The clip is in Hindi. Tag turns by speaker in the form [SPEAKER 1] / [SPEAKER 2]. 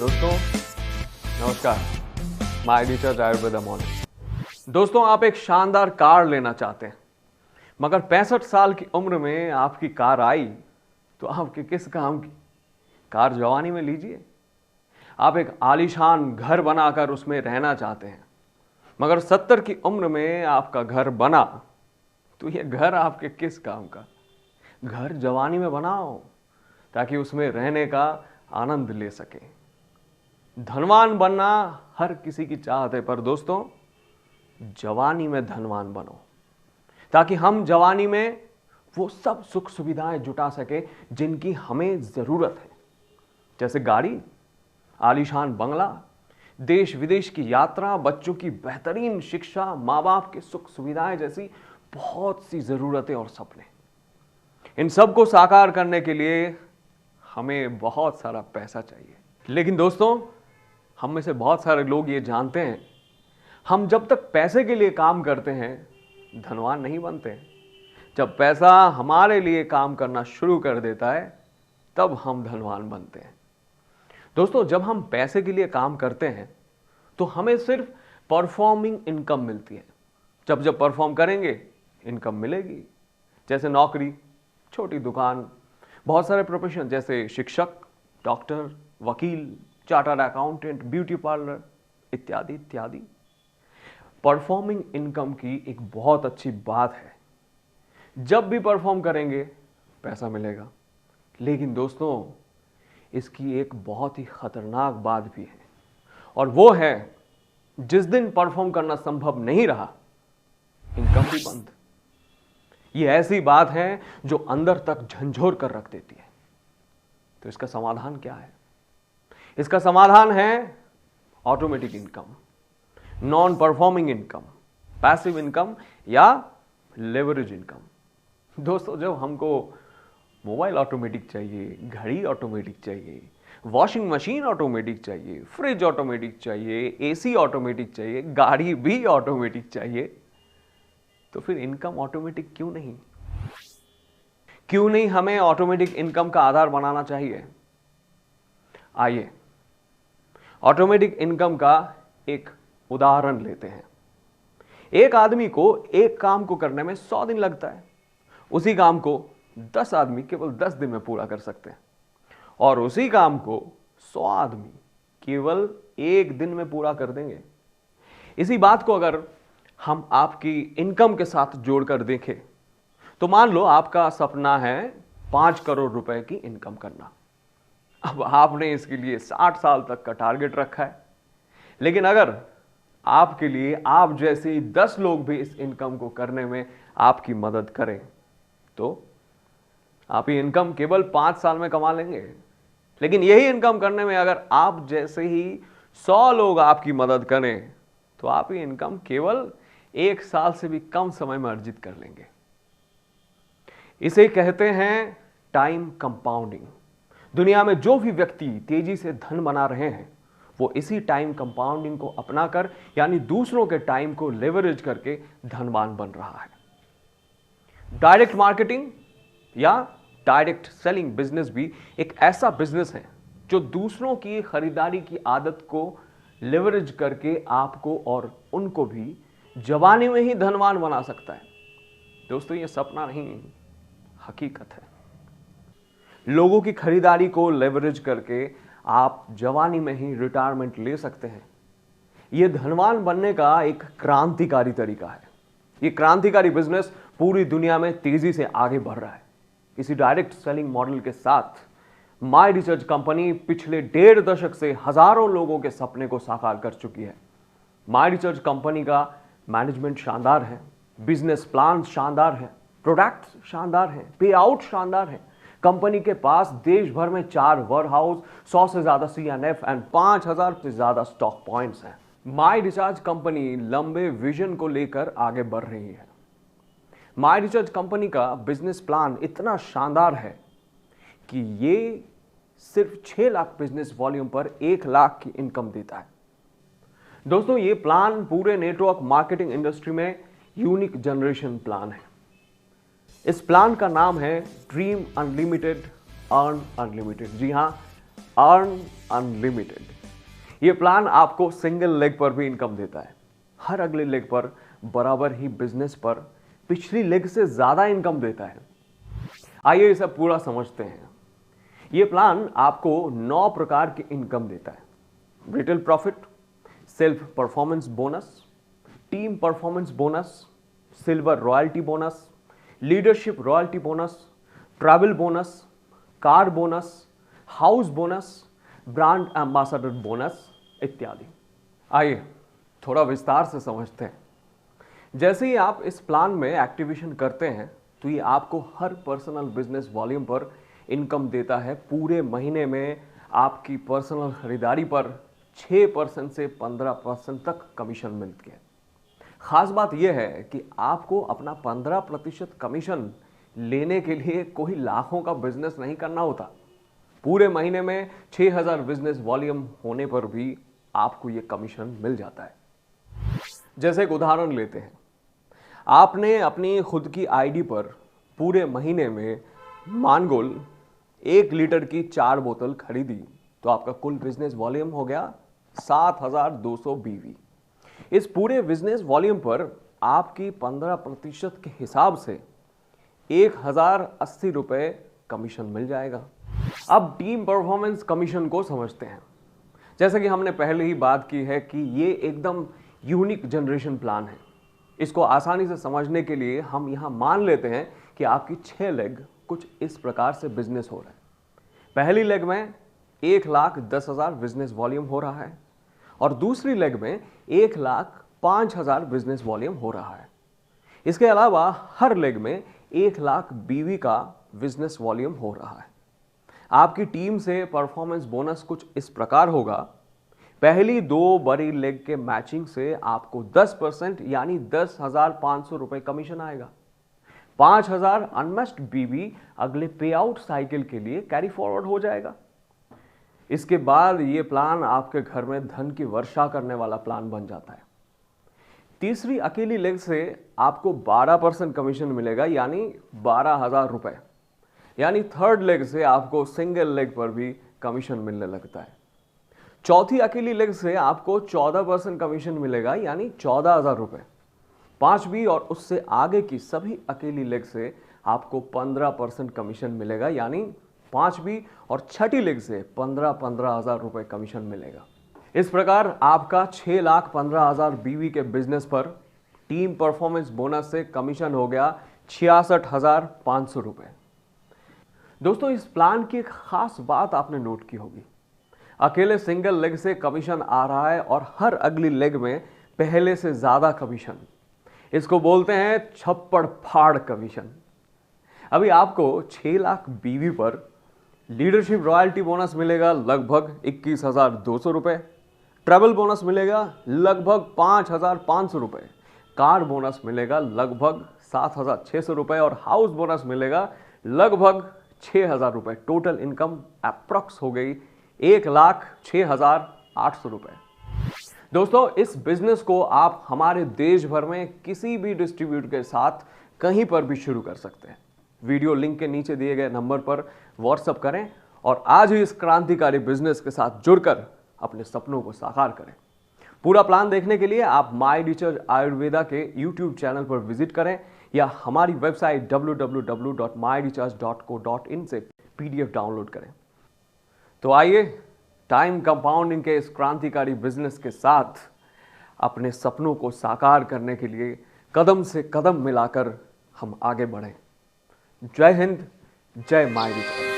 [SPEAKER 1] दोस्तों नमस्कार, माय रिसर्च आयुर्वेदा मॉर्निंग। दोस्तों, आप एक शानदार कार लेना चाहते हैं, मगर 65 साल की उम्र में आपकी कार आई तो आपके किस काम की? कार जवानी में लीजिए। आप एक आलीशान घर बनाकर उसमें रहना चाहते हैं, मगर 70 की उम्र में आपका घर बना तो यह घर आपके किस काम का? घर जवानी में बनाओ ताकि उसमें रहने का आनंद ले सके। धनवान बनना हर किसी की चाहत है, पर दोस्तों जवानी में धनवान बनो ताकि हम जवानी में वो सब सुख सुविधाएं जुटा सके जिनकी हमें जरूरत है, जैसे गाड़ी, आलीशान बंगला, देश विदेश की यात्रा, बच्चों की बेहतरीन शिक्षा, माँ बाप की सुख सुविधाएं जैसी बहुत सी जरूरतें और सपने। इन सब को साकार करने के लिए हमें बहुत सारा पैसा चाहिए। लेकिन दोस्तों, हम में से बहुत सारे लोग ये जानते हैं, हम जब तक पैसे के लिए काम करते हैं धनवान नहीं बनते। जब पैसा हमारे लिए काम करना शुरू कर देता है तब हम धनवान बनते हैं। दोस्तों, जब हम पैसे के लिए काम करते हैं तो हमें सिर्फ परफॉर्मिंग इनकम मिलती है। जब जब परफॉर्म करेंगे इनकम मिलेगी, जैसे नौकरी, छोटी दुकान, बहुत सारे प्रोफेशन जैसे शिक्षक, डॉक्टर, वकील, चार्टर्ड अकाउंटेंट, ब्यूटी पार्लर इत्यादि इत्यादि। परफॉर्मिंग इनकम की एक बहुत अच्छी बात है, जब भी परफॉर्म करेंगे पैसा मिलेगा। लेकिन दोस्तों, इसकी एक बहुत ही खतरनाक बात भी है, और वो है जिस दिन परफॉर्म करना संभव नहीं रहा इनकम भी बंद। ये ऐसी बात है जो अंदर तक झंझोर कर रख देती है। तो इसका समाधान क्या है? इसका समाधान है automatic income, non performing income, passive income या लेवरेज इनकम। दोस्तों, जब हमको मोबाइल ऑटोमेटिक चाहिए, घड़ी ऑटोमेटिक चाहिए, वॉशिंग मशीन ऑटोमेटिक चाहिए, फ्रिज ऑटोमेटिक चाहिए, एसी ऑटोमेटिक चाहिए, गाड़ी भी ऑटोमेटिक चाहिए, तो फिर इनकम ऑटोमेटिक क्यों नहीं? क्यों नहीं हमें ऑटोमेटिक इनकम का आधार बनाना चाहिए? आइए ऑटोमेटिक इनकम का एक उदाहरण लेते हैं। एक आदमी को एक काम को करने में 100 दिन लगता है, उसी काम को 10 आदमी केवल 10 दिन में पूरा कर सकते हैं, और उसी काम को 100 आदमी केवल 1 दिन में पूरा कर देंगे। इसी बात को अगर हम आपकी इनकम के साथ जोड़कर देखें तो मान लो आपका सपना है 5 करोड़ रुपए की इनकम करना। अब आपने इसके लिए 60 साल तक का टारगेट रखा है, लेकिन अगर आपके लिए आप जैसे 10 लोग भी इस इनकम को करने में आपकी मदद करें तो आप ये इनकम केवल 5 साल में कमा लेंगे। लेकिन यही इनकम करने में अगर आप जैसे ही 100 लोग आपकी मदद करें तो आप ये इनकम केवल 1 साल से भी कम समय में अर्जित कर लेंगे। इसे कहते हैं टाइम कंपाउंडिंग। दुनिया में जो भी व्यक्ति तेजी से धन बना रहे हैं वो इसी टाइम कंपाउंडिंग को अपनाकर, यानी दूसरों के टाइम को लेवरेज करके धनवान बन रहा है। डायरेक्ट मार्केटिंग या डायरेक्ट सेलिंग बिजनेस भी एक ऐसा बिजनेस है जो दूसरों की खरीदारी की आदत को लेवरेज करके आपको और उनको भी जवानी में ही धनवान बना सकता है। दोस्तों, ये सपना नहीं, हकीकत है। लोगों की खरीदारी को लेवरेज करके आप जवानी में ही रिटायरमेंट ले सकते हैं। यह धनवान बनने का एक क्रांतिकारी तरीका है। यह क्रांतिकारी बिजनेस पूरी दुनिया में तेजी से आगे बढ़ रहा है। इसी डायरेक्ट सेलिंग मॉडल के साथ माय रिसर्च कंपनी पिछले 1.5 दशक से हजारों लोगों के सपने को साकार कर चुकी है। माय रिसर्च कंपनी का मैनेजमेंट शानदार है, बिजनेस प्लान शानदार है, प्रोडक्ट शानदार है, पे आउट शानदार है। कंपनी के पास देश भर में 4 वेयरहाउस, 100 से ज्यादा CNF एंड 5000 से ज्यादा स्टॉक पॉइंट्स हैं। माय रिसर्च कंपनी लंबे विजन को लेकर आगे बढ़ रही है। माय रिसर्च कंपनी का बिजनेस प्लान इतना शानदार है कि ये सिर्फ 6 लाख बिजनेस वॉल्यूम पर 1 लाख की इनकम देता है। दोस्तों, ये प्लान पूरे नेटवर्क मार्केटिंग इंडस्ट्री में यूनिक जनरेशन प्लान है। इस प्लान का नाम है ड्रीम अनलिमिटेड अर्न अनलिमिटेड। जी हाँ, अर्न अनलिमिटेड। ये प्लान आपको सिंगल लेग पर भी इनकम देता है। हर अगले लेग पर बराबर ही बिजनेस पर पिछली लेग से ज्यादा इनकम देता है। आइए इसे पूरा समझते हैं। ये प्लान आपको 9 प्रकार की इनकम देता है। Retail profit, self performance bonus, team performance bonus, silver royalty bonus, leadership royalty bonus, travel bonus, car bonus, house bonus, brand ambassador bonus इत्यादि। आइए थोड़ा विस्तार से समझते हैं। जैसे ही आप इस प्लान में एक्टिवेशन करते हैं तो ये आपको हर पर्सनल बिजनेस वॉल्यूम पर इनकम देता है। पूरे महीने में आपकी पर्सनल खरीदारी पर 6% से 15% तक कमीशन मिलती है। खास बात यह है कि आपको अपना 15% कमीशन लेने के लिए कोई लाखों का बिजनेस नहीं करना होता। पूरे महीने में 6000 बिजनेस वॉल्यूम होने पर भी आपको यह कमीशन मिल जाता है। जैसे एक उदाहरण लेते हैं, आपने अपनी खुद की आईडी पर पूरे महीने में मानगोल 1 लीटर की 4 बोतल खरीदी तो आपका कुल बिजनेस वॉल्यूम हो गया 7200 बीवी। इस पूरे बिजनेस वॉल्यूम पर आपकी 15% के हिसाब से 1080 रुपए कमीशन मिल जाएगा। अब टीम परफॉर्मेंस कमीशन को समझते हैं। जैसे कि हमने पहले ही बात की है कि ये एकदम यूनिक जनरेशन प्लान है। इसको आसानी से समझने के लिए हम यहां मान लेते हैं कि आपकी 6 लेग कुछ इस प्रकार से बिजनेस हो रहा है। पहली लेग में 1,10,000 बिजनेस वॉल्यूम हो रहा है और दूसरी लेग में 1,05,000 बिजनेस वॉल्यूम हो रहा है। इसके अलावा हर लेग में 1 लाख बीवी का बिजनेस वॉल्यूम हो रहा है। आपकी टीम से परफॉर्मेंस बोनस कुछ इस प्रकार होगा। पहली 2 बड़ी लेग के मैचिंग से आपको 10% यानी 10,500 रुपए कमीशन आएगा। 5,000 अनमैच्ड बीवी अगले पे आउट साइकिल के लिए कैरी फॉरवर्ड हो जाएगा। इसके बाद ये प्लान आपके घर में धन की वर्षा करने वाला प्लान बन जाता है। तीसरी अकेली लेग से आपको 12% कमीशन मिलेगा यानी 12,000 रुपए। यानी थर्ड लेग से आपको सिंगल लेग पर भी कमीशन मिलने लगता है। चौथी अकेली लेग से आपको 14% कमीशन मिलेगा यानी 14,000 रुपए। पांचवी और उससे आगे की सभी अकेली लेग से आपको 15% कमीशन मिलेगा यानी पांचवी और छठी लेग से 15,000 रुपए कमीशन मिलेगा। इस प्रकार आपका 6,15,000 बीवी के बिजनेस पर टीम परफॉर्मेंस बोनस से कमीशन हो गया 66,500 रुपए। दोस्तों, इस प्लान की एक खास बात आपने नोट की होगी। अकेले सिंगल लेग से कमीशन आ रहा है और हर अगली लेग में पहले से ज्यादा कमीशन। इसको बोलते हैं छप्पड़ फाड़ कमीशन। अभी आपको 6 लाख बीवी पर लीडरशिप रॉयल्टी बोनस मिलेगा लगभग 21,200 रुपए। ट्रैवल बोनस मिलेगा लगभग 5,500 रुपए। कार बोनस मिलेगा लगभग 7,600 रुपए और हाउस बोनस मिलेगा लगभग 6,000 रुपए। टोटल इनकम अप्रॉक्स हो गई 1,06,800 रुपए। दोस्तों, इस बिजनेस को आप हमारे देश भर में किसी भी डिस्ट्रीब्यूटर के साथ कहीं पर भी शुरू कर सकते हैं। वीडियो लिंक के नीचे दिए गए नंबर पर व्हाट्सएप करें और आज ही इस क्रांतिकारी बिजनेस के साथ जुड़कर अपने सपनों को साकार करें। पूरा प्लान देखने के लिए आप माय रिचार्ज आयुर्वेदा के यूट्यूब चैनल पर विजिट करें या हमारी वेबसाइट www.myrecharge.co.in से PDF डाउनलोड करें। तो आइए टाइम कंपाउंडिंग के इस क्रांतिकारी बिजनेस के साथ अपने सपनों को साकार करने के लिए कदम से कदम मिलाकर हम आगे बढ़ें। जय हिंद, जय माय रिचार्ज।